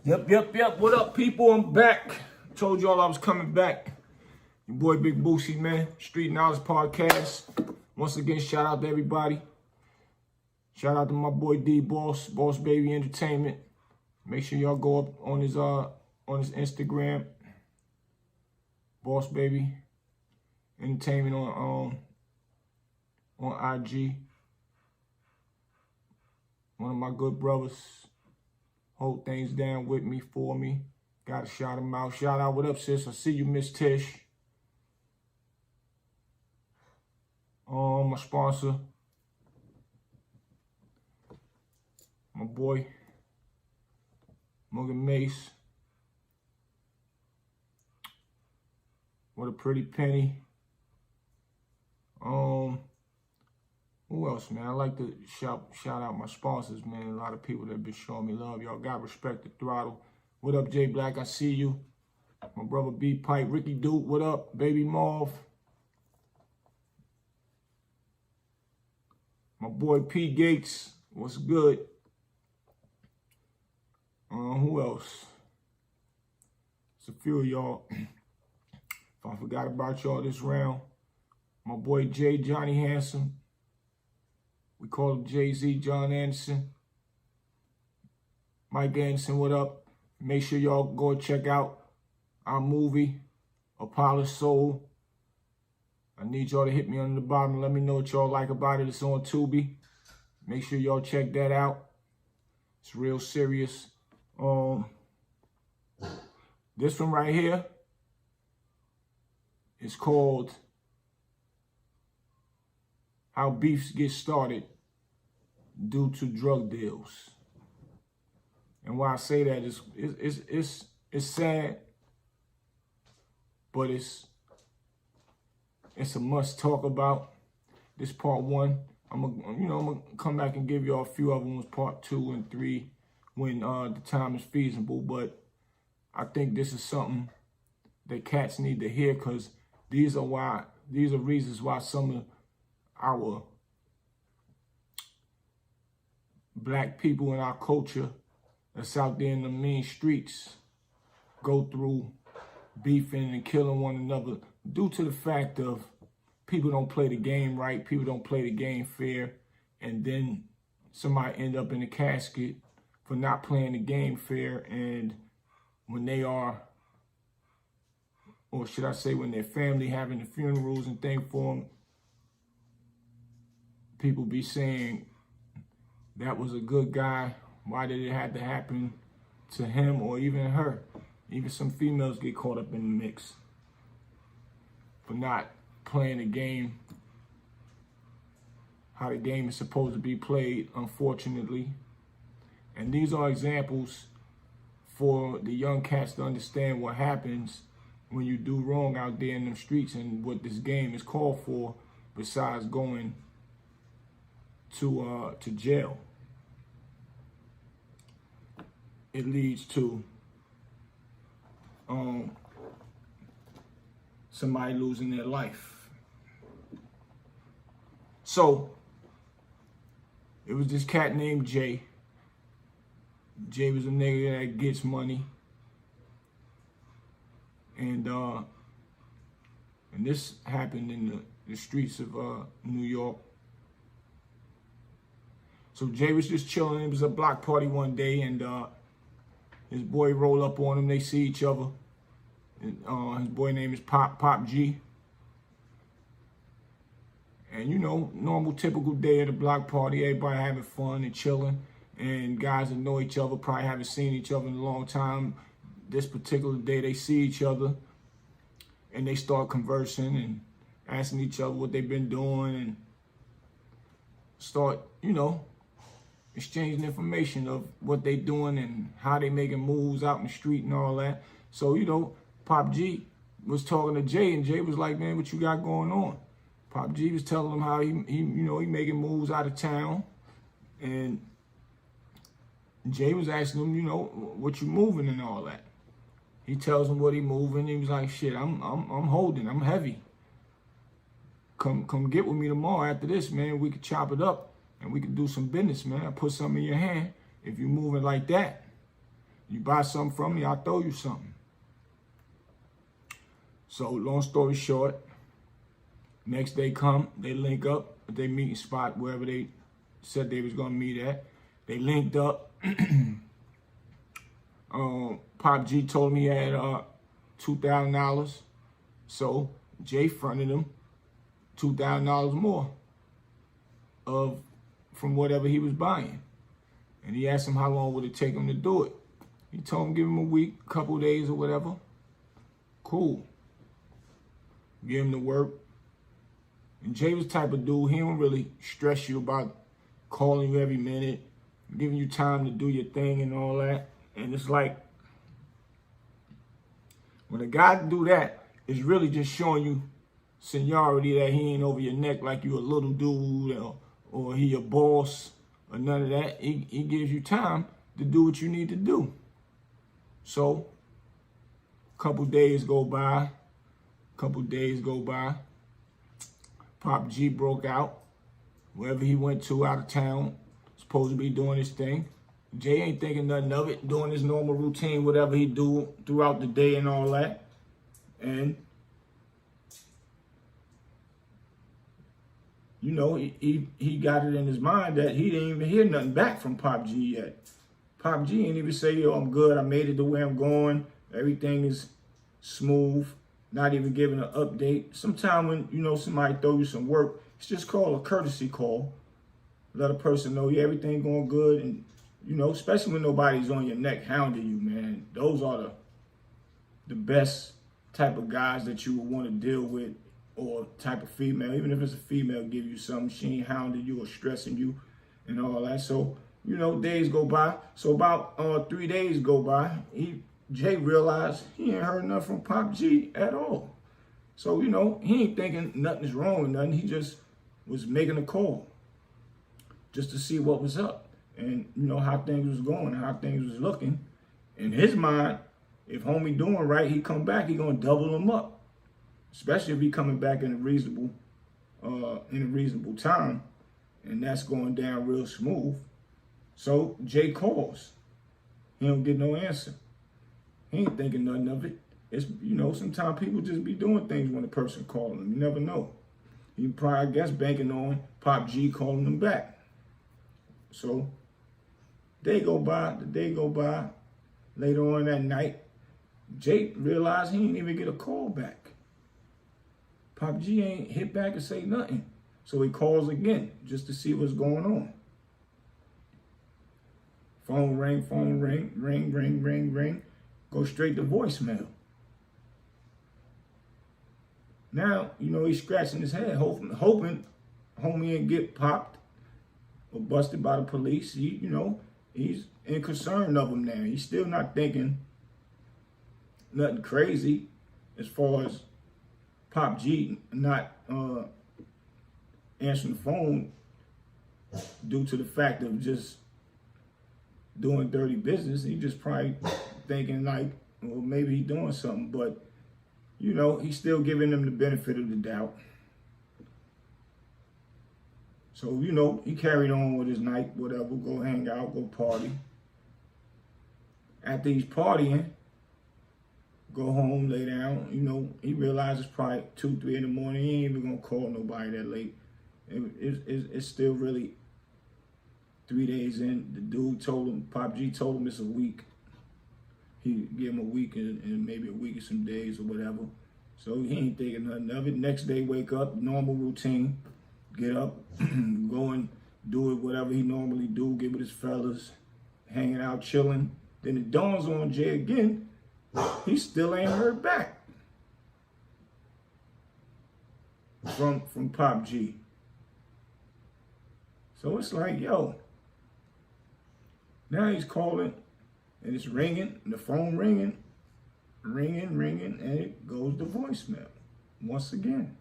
Yep. What up, people? I'm back. Told y'all I was coming back. Your boy Big Boosie, man. Street Knowledge Podcast. Once again, shout out to everybody. Shout out to my boy D Boss, Boss Baby Entertainment. Make sure y'all go up on his Instagram, Boss Baby Entertainment on IG. One of my good brothers. Hold things down with me, for me. Gotta shout him out. Shout out, what up, sis? I see you, Miss Tish. My sponsor. My boy, Morgan Mace. What a pretty penny. Who else, man? I like to shout out my sponsors, man. A lot of people that have been showing me love. Y'all got respect to Throttle. What up, Jay Black? I see you. My brother B Pipe, Ricky Duke. What up, Baby Marv? My boy P Gates. What's good? Who else? It's a few of y'all. If I forgot about y'all this round, my boy J Johnny Handsome. We call him Jay-Z, John Anderson. Mike Anderson, what up? Make sure y'all go check out our movie, Apollo Soul. I need y'all to hit me on the bottom and let me know what y'all like about it. It's on Tubi. Make sure y'all check that out. It's real serious. This one right here is called How Beefs Get Started Due to Drug Deals. And why I say that is it's sad, but it's a must talk about. This part one. I'm gonna come back and give y'all a few other ones, part 2 and 3, when the time is feasible. But I think this is something that cats need to hear, because these are reasons why some of our black people in our culture that's out there in the mean streets go through beefing and killing one another due to the fact of people don't play the game right, people don't play the game fair, and then somebody end up in a casket for not playing the game fair. And when they are, or should I say when their family having the funerals and things for them, people be saying, that was a good guy. Why did it have to happen to him or even her? Even some females get caught up in the mix for not playing the game how the game is supposed to be played, unfortunately. And these are examples for the young cats to understand what happens when you do wrong out there in them streets, and what this game is called for, besides going to jail. It leads to somebody losing their life. So it was this cat named Jay. Jay was a nigga that gets money, and this happened in the streets of New York. So Jay was just chilling. It was a block party one day, and his boy roll up on him. They see each other. And, his boy name is Pop G. And normal typical day at a block party, everybody having fun and chilling. And guys that know each other, probably haven't seen each other in a long time. This particular day, they see each other and they start conversing and asking each other what they've been doing, and start, exchanging information of what they doing and how they making moves out in the street and all that. So, Pop G was talking to Jay, and Jay was like, man, what you got going on? Pop G was telling him how he making moves out of town, and Jay was asking him, what you moving and all that. He tells him what he moving. He was like, shit, I'm holding, I'm heavy. Come get with me tomorrow after this, man. We could chop it up and we could do some business, man. I put something in your hand if you moving like that. You buy something from me, I'll throw you something. So long story short, next day come, they link up at their meeting spot, wherever they said they was gonna meet at. They linked up. Pop G told me he had $2,000. So Jay fronted him $2,000 more from whatever he was buying. And he asked him how long would it take him to do it. He told him give him a week, a couple days or whatever. Cool. Give him the work. And Jay was the type of dude, he don't really stress you about calling you every minute, giving you time to do your thing and all that. And it's like, when a guy do that, it's really just showing you seniority, that he ain't over your neck like you a little dude or he a boss or none of that. He gives you time to do what you need to do. So, a couple days go by. Pop G broke out. Wherever he went to out of town, supposed to be doing his thing. Jay ain't thinking nothing of it, doing his normal routine, whatever he do throughout the day and all that. And, you know, he got it in his mind that he didn't even hear nothing back from Pop G yet. Pop G ain't even say, yo, I'm good, I made it to where I'm going, everything is smooth, not even giving an update. Sometime when, you know, somebody throw you some work, it's just called a courtesy call. Let a person know, yeah, everything going good. And, you know, especially when nobody's on your neck hounding you, man. Those are the best type of guys that you would want to deal with, or type of female. Even if it's a female give you something, she ain't hounding you or stressing you and all that. So, you know, days go by. So about 3 days go by. Jay realized he ain't heard nothing from Pop G at all. So, you know, he ain't thinking nothing's wrong with nothing. He just was making a call just to see what was up and, you know, how things was going, how things was looking. In his mind, if homie doing right, he come back, he gonna double him up. Especially if he coming back in a reasonable time, and that's going down real smooth. So Jay calls. He don't get no answer. He ain't thinking nothing of it. It's, you know, sometimes people just be doing things when a person calling them. You never know. He probably, I guess, banking on Pop G calling them back. So the day go by. Later on that night, Jake realized he didn't even get a call back. Pop G ain't hit back and say nothing. So he calls again just to see what's going on. Phone ring. Go straight to voicemail. Now, you know, he's scratching his head, hoping homie ain't get popped or busted by the police. He's in concern of him now. He's still not thinking nothing crazy as far as Pop G not answering the phone due to the fact of just doing dirty business. He just probably thinking like, well, maybe he's doing something, but you know, he's still giving them the benefit of the doubt. So, you know, he carried on with his night, whatever, go hang out, go party. After he's partying, go home, lay down. You know, he realizes probably 2, 3 in the morning. He ain't even gonna call nobody that late. It's still really 3 days in. The dude told him, Pop G told him it's a week. He gave him a week and maybe a week or some days or whatever. So he ain't thinking nothing of it. Next day, wake up, normal routine. Get up, go and do it, whatever he normally do, get with his fellas, hanging out, chilling. Then it dawns on Jay again, he still ain't heard back from Pop G. So it's like, yo, now he's calling and it's ringing, and the phone ringing, and it goes to voicemail once again.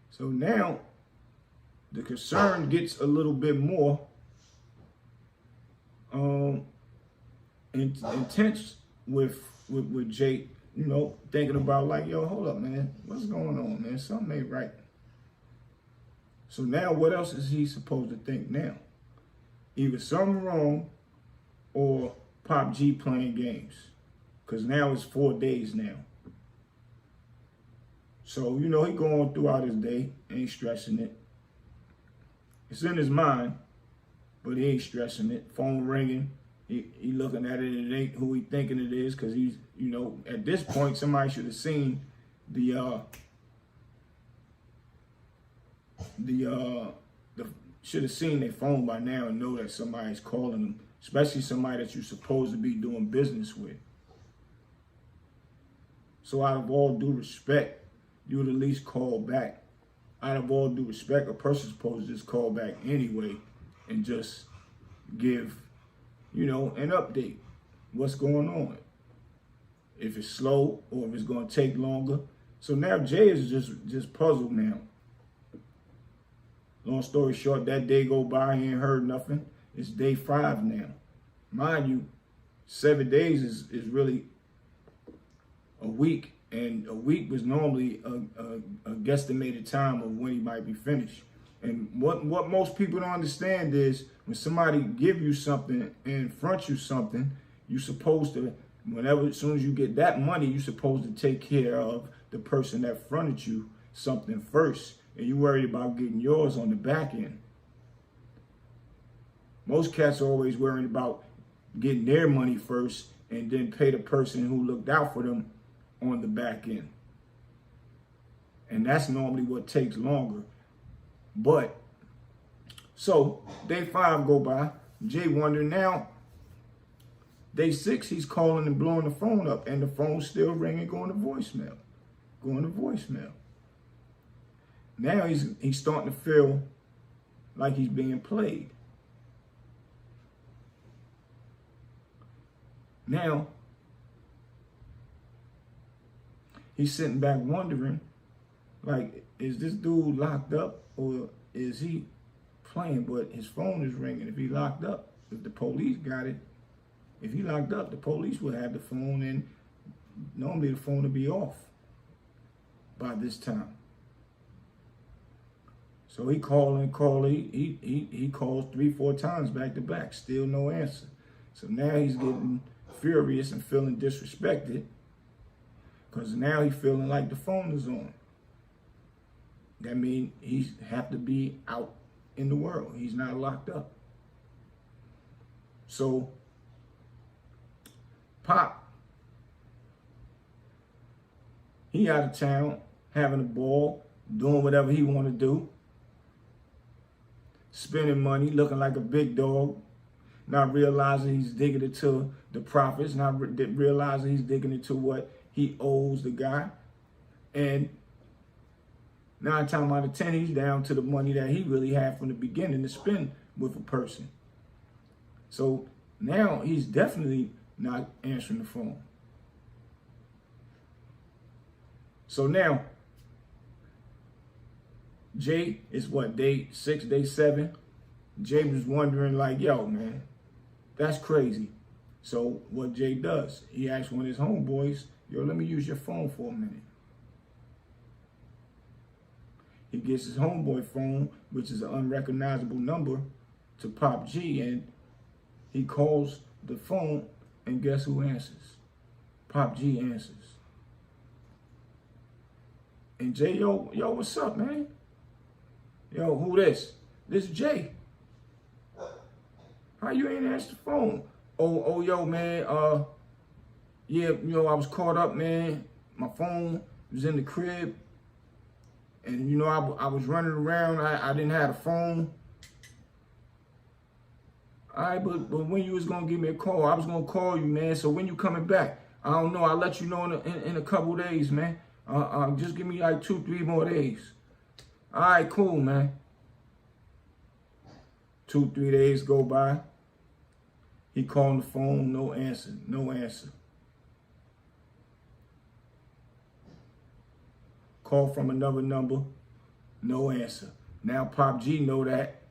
So now the concern gets a little bit more intense with Jake, you know, thinking about like, yo, hold up, man, what's going on, man? Something ain't right. So now what else is he supposed to think now? Either something wrong or Pop G playing games. Because now it's 4 days now. So, you know, he going throughout his day, ain't stressing it. It's in his mind, but he ain't stressing it. Phone ringing, he looking at it, and it ain't who he thinking it is, because he's, you know, at this point, somebody should have seen should have seen their phone by now and know that somebody's calling them, especially somebody that you're supposed to be doing business with. So out of all due respect, you would at least call back. Out of all due respect, a person's supposed to just call back anyway and just give, you know, an update. What's going on? If it's slow or if it's going to take longer. So now Jay is just puzzled now. Long story short, that day go by, he ain't heard nothing. It's day 5 now. Mind you, 7 days is really a week, and a week was normally a guesstimated time of when he might be finished. And what most people don't understand is when somebody give you something and front you something, you're supposed to, as soon as you get that money, you're supposed to take care of the person that fronted you something first, and you worried about getting yours on the back end. Most cats are always worried about getting their money first and then pay the person who looked out for them on the back end. And that's normally what takes longer. But, so, day 5 go by. Jay wonder now, day 6, he's calling and blowing the phone up, and the phone's still ringing, going to voicemail. Going to voicemail. Now he's starting to feel like he's being played. Now, he's sitting back wondering, like, is this dude locked up or is he playing? But his phone is ringing. If he locked up, if the police got it, if he locked up, the police would have the phone, and normally the phone would be off by this time. So he calling, he calls 3-4 times back to back, still no answer. So now he's getting furious and feeling disrespected, because now he's feeling like the phone is on. That means he have to be out in the world. He's not locked up. So Pop, he out of town, having a ball, doing whatever he want to do, spending money, looking like a big dog, not realizing he's digging into the profits, not realizing he's digging into what he owes the guy. And 9 times out of 10, he's down to the money that he really had from the beginning to spend with a person. So now he's definitely not answering the phone. So now, Jay is what, day 6, day 7? Jay was wondering like, yo, man, that's crazy. So what Jay does, he asks one of his homeboys, yo, let me use your phone for a minute. He gets his homeboy phone, which is an unrecognizable number, to Pop G, and he calls the phone, and guess who answers? Pop G answers. And Jay, yo, what's up, man? Yo, who this? This Jay. How you ain't answer the phone? Oh, yo, man, yeah, you know, I was caught up, man. My phone was in the crib. And, you know, I was running around. I didn't have a phone. All right, but when you was going to give me a call, I was going to call you, man. So when you coming back? I don't know. I'll let you know in a couple days, man. Just give me like 2-3 more days. All right, cool, man. 2-3 days go by. He called the phone, no answer, no answer. Call from another number, no answer. Now Pop G know that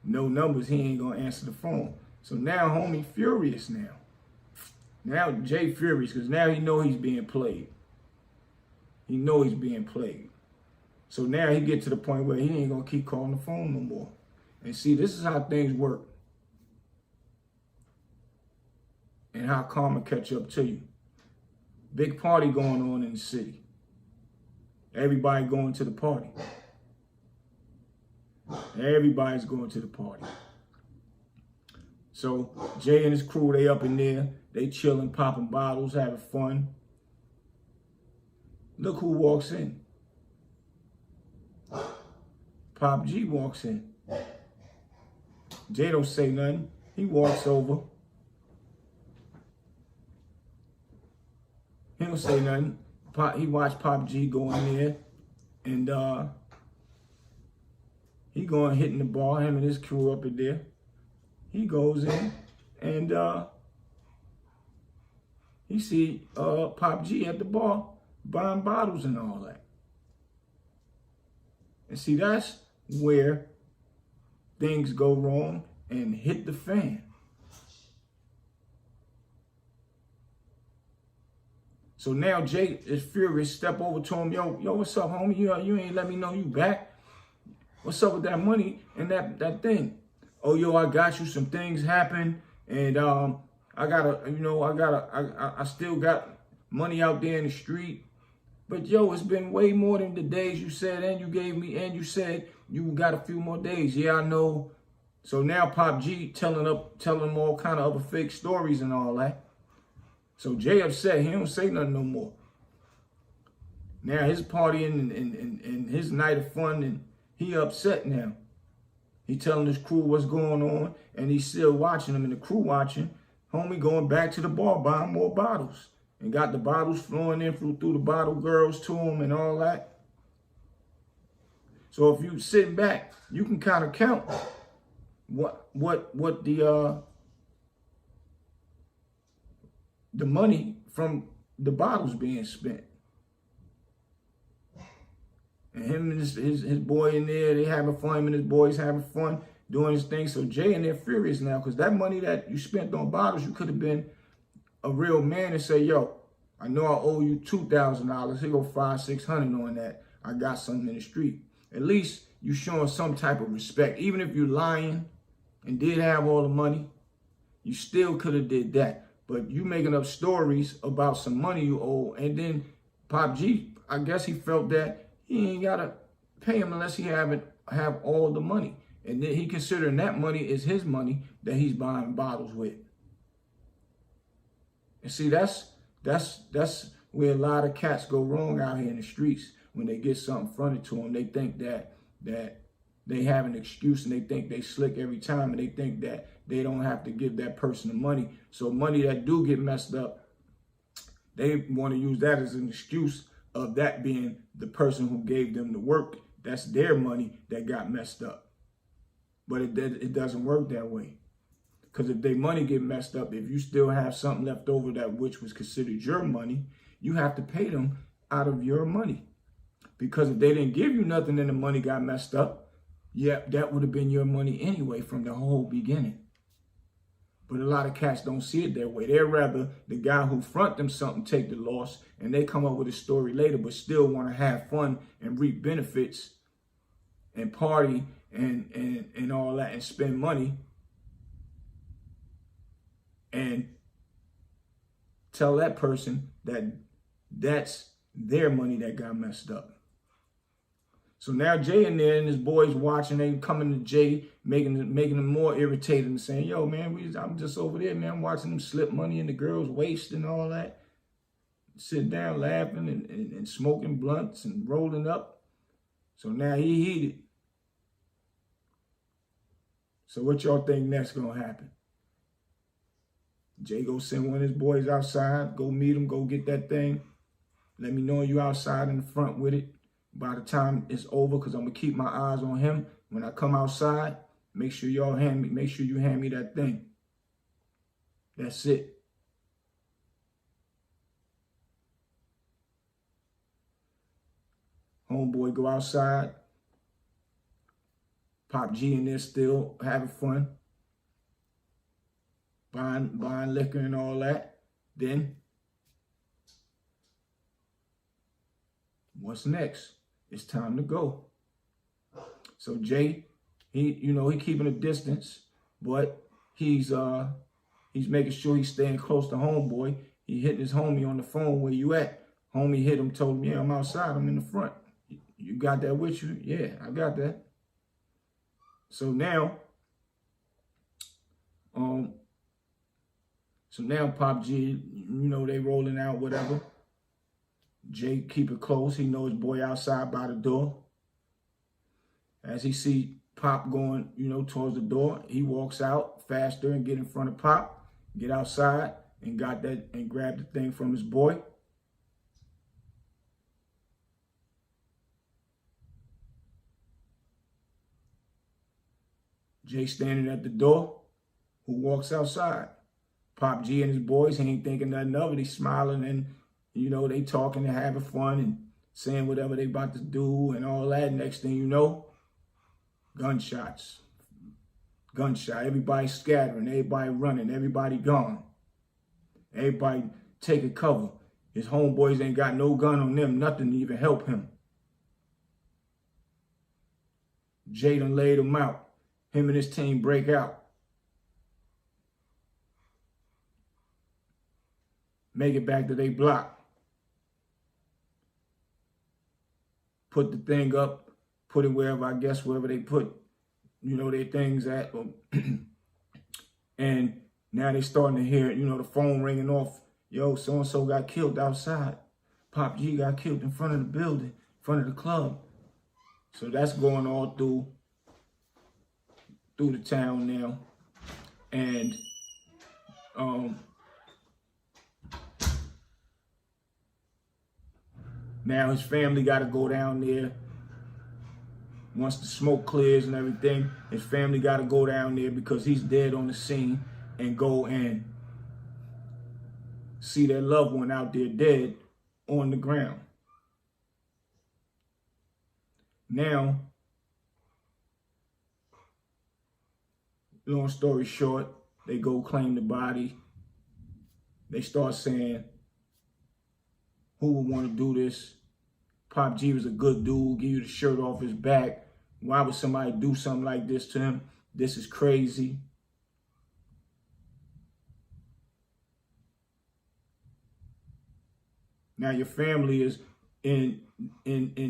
no numbers, he ain't gonna answer the phone. So now homie furious now. Now Jay furious because now he know he's being played. He know he's being played. So now he get to the point where he ain't gonna keep calling the phone no more. And see, this is how things work. and how karma catch up to you. Big party going on in the city. Everybody going to the party. Everybody's going to the party. So Jay and his crew, they up in there. They chilling, popping bottles, having fun. Look who walks in. Pop G walks in. Jay don't say nothing. He walks over. He don't say nothing. He watched Pop G go in there, and he going hitting the bar. Him and his crew up in there. He goes in, and he see Pop G at the bar buying bottles and all that. And see, that's where things go wrong and hit the fan. So now Jay is furious, step over to him, yo, what's up, homie? You ain't let me know you back. What's up with that money and that thing? Oh, yo, I got you. Some things happen, and I still got money out there in the street. But yo, it's been way more than the days you said, and you gave me, and you said you got a few more days. Yeah, I know. So now Pop G telling him all kind of other fake stories and all that. So Jay upset. He don't say nothing no more. Now his party and his night of fun, and he upset now. He telling his crew what's going on, and he's still watching them, and the crew watching. Homie going back to the bar buying more bottles, and got the bottles flowing in through the bottle girls to him and all that. So if you sit back, you can kind of count what the money from the bottles being spent. And him and his boy in there, they having fun, and his boys having fun doing his thing. So Jay and they're furious now, because that money that you spent on bottles, you could have been a real man and say, yo, I know I owe you $2,000. Here go $500-600 on that. I got something in the street. At least you showing some type of respect. Even if you're lying and did have all the money, you still could have did that. But you making up stories about some money you owe, and then Pop G, I guess he felt that he ain't gotta pay him unless he have all the money. And then he considering that money is his money that he's buying bottles with. And see, that's where a lot of cats go wrong out here in the streets. When they get something fronted to them, they think that they have an excuse, and they think they slick every time, and they think that they don't have to give that person the money. So money that do get messed up, they want to use that as an excuse of that being the person who gave them the work. That's their money that got messed up. But it doesn't work that way. Because if their money get messed up, if you still have something left over that which was considered your money, you have to pay them out of your money. Because if they didn't give you nothing and the money got messed up, yeah, that would have been your money anyway from the whole beginning. But a lot of cats don't see it that way. They'd rather the guy who front them something take the loss, and they come up with a story later, but still want to have fun and reap benefits and party and all that and spend money and tell that person that that's their money that got messed up. So now Jay in there and his boys watching, they coming to Jay, making them more irritated and saying, yo, man, I'm just over there, man. I'm watching them slip money in the girl's waist and all that. Sitting down laughing and smoking blunts and rolling up. So now he heated. So what y'all think next gonna happen? Jay go send one of his boys outside, go meet him, go get that thing. Let me know you outside in the front with it. By the time it's over, because I'm gonna keep my eyes on him. When I come outside, make sure you hand me that thing. That's it. Homeboy go outside. Pop G in there still having fun. Buying liquor and all that. Then what's next? It's time to go. So Jay, he keeping a distance, but he's He's making sure he's staying close to homeboy. He hitting his homie on the phone, where you at? Homie hit him, told him, yeah, I'm outside, I'm in the front. You got that with you? Yeah, I got that. So now, Pop G, they rolling out, whatever. Jay keep it close. He know his boy outside by the door. As he see Pop going, towards the door, he walks out faster and get in front of Pop, get outside and got that and grab the thing from his boy. Jay standing at the door, who walks outside. Pop G and his boys, he ain't thinking nothing of it. He's smiling and, they talking and having fun and saying whatever they about to do and all that. Next thing you know, gunshots. Gunshot. Everybody scattering. Everybody running. Everybody gone. Everybody taking cover. His homeboys ain't got no gun on them. Nothing to even help him. Jay done laid him out. Him and his team break out. Make it back to their block. Put the thing up. Put it wherever they put, their things at. And now they starting to hear, the phone ringing off. Yo, so-and-so got killed outside. Pop G got killed in front of the building, in front of the club. So that's going all through the town now. And now his family got to go down there. Once the smoke clears and everything, his family got to go down there because he's dead on the scene, and go and see their loved one out there dead on the ground. Now, long story short, they go claim the body. They start saying, who would want to do this? Pop G was a good dude, give you the shirt off his back. Why would somebody do something like this to him? This is crazy. Now your family is in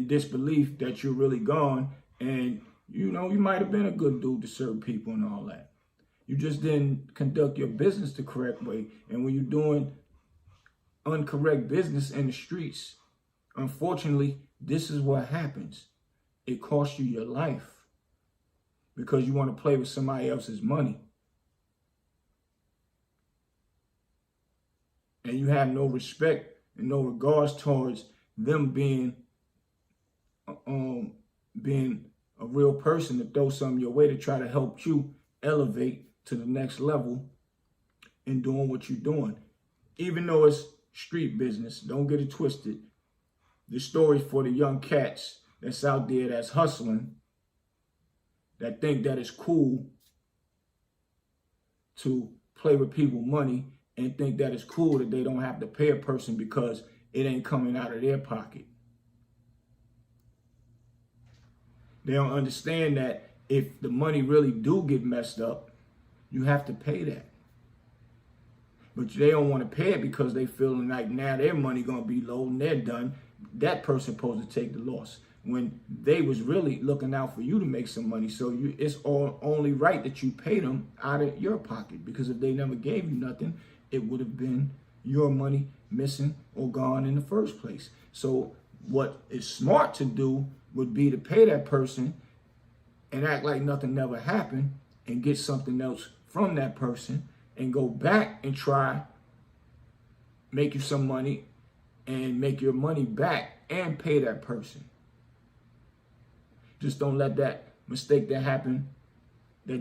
disbelief that you're really gone, and you might have been a good dude to serve people and all that. You just didn't conduct your business the correct way. And when you're doing incorrect business in the streets, unfortunately, this is what happens. It costs you your life because you want to play with somebody else's money. And you have no respect and no regards towards them being a real person to throw something your way to try to help you elevate to the next level in doing what you're doing. Even though it's street business, don't get it twisted. This story for the young cats that's out there that's hustling, that think that it's cool to play with people's money and think that it's cool that they don't have to pay a person because it ain't coming out of their pocket. They don't understand that if the money really do get messed up, you have to pay that. But they don't want to pay it because they feeling like now their money going to be low and they're done. That person supposed to take the loss when they was really looking out for you to make some money. So it's only right that you pay them out of your pocket, because if they never gave you nothing, it would have been your money missing or gone in the first place. So what is smart to do would be to pay that person and act like nothing never happened and get something else from that person and go back and try make you some money and make your money back and pay that person. Just don't let that mistake that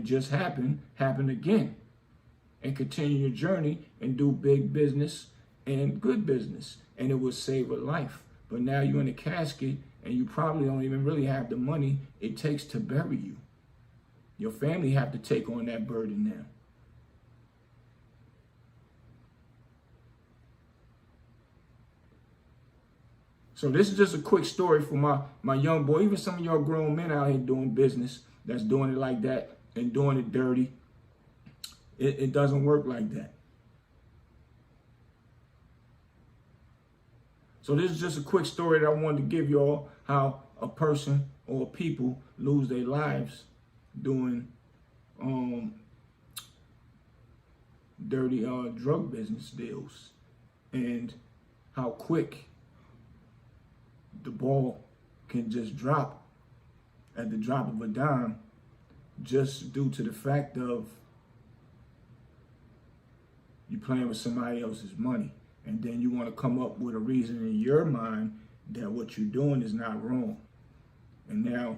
just happened happen again. And continue your journey and do big business and good business. And it will save a life. But now you're in a casket and you probably don't even really have the money it takes to bury you. Your family have to take on that burden now. So this is just a quick story for my young boy, even some of y'all grown men out here doing business that's doing it like that and doing it dirty. It doesn't work like that. So this is just a quick story that I wanted to give y'all, how a person or people lose their lives doing dirty drug business deals, and how quick the ball can just drop at the drop of a dime, just due to the fact of you playing with somebody else's money. And then you want to come up with a reason in your mind that what you're doing is not wrong. And now,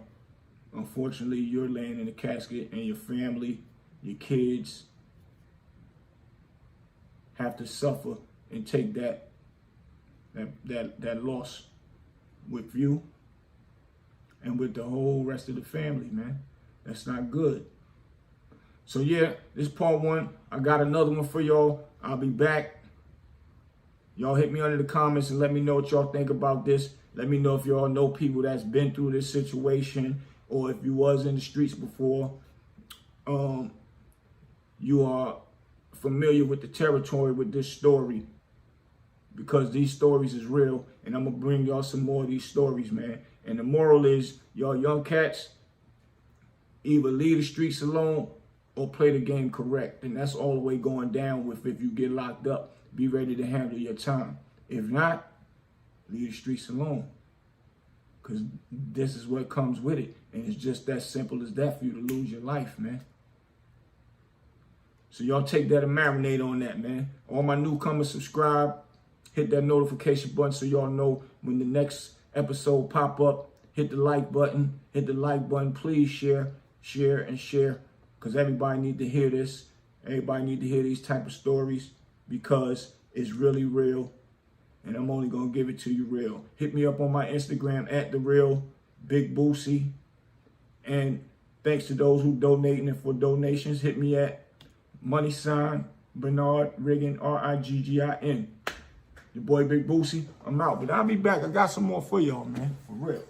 unfortunately, you're laying in a casket, and your family, your kids have to suffer and take that loss with you and with the whole rest of the family, man. That's not good. So yeah, this is part one. I got another one for y'all. I'll be back. Y'all hit me under the comments and let me know what y'all think about this. Let me know if y'all know people that's been through this situation, or if you was in the streets before. You are familiar with the territory with this story, because these stories is real, and I'm gonna bring y'all some more of these stories, man. And the moral is, y'all young cats, either leave the streets alone or play the game correct. And that's all the way going down with if you get locked up. Be ready to handle your time. If not, leave the streets alone, because this is what comes with it. And it's just that simple as that for you to lose your life, man. So y'all take that and marinate on that, man. All my newcomers, subscribe. Hit that notification button so y'all know when the next episode pop up. Hit the like button. Hit the like button. Please share, and share. Because everybody need to hear this. Everybody need to hear these type of stories, because it's really real. And I'm only going to give it to you real. Hit me up on my Instagram at @TheRealBigBoosie. And thanks to those who donating, and for donations, hit me at $Bernard Riggin, RIGGIN. Your boy Big Boosie. I'm out. But I'll be back. I got some more for y'all, man. For real.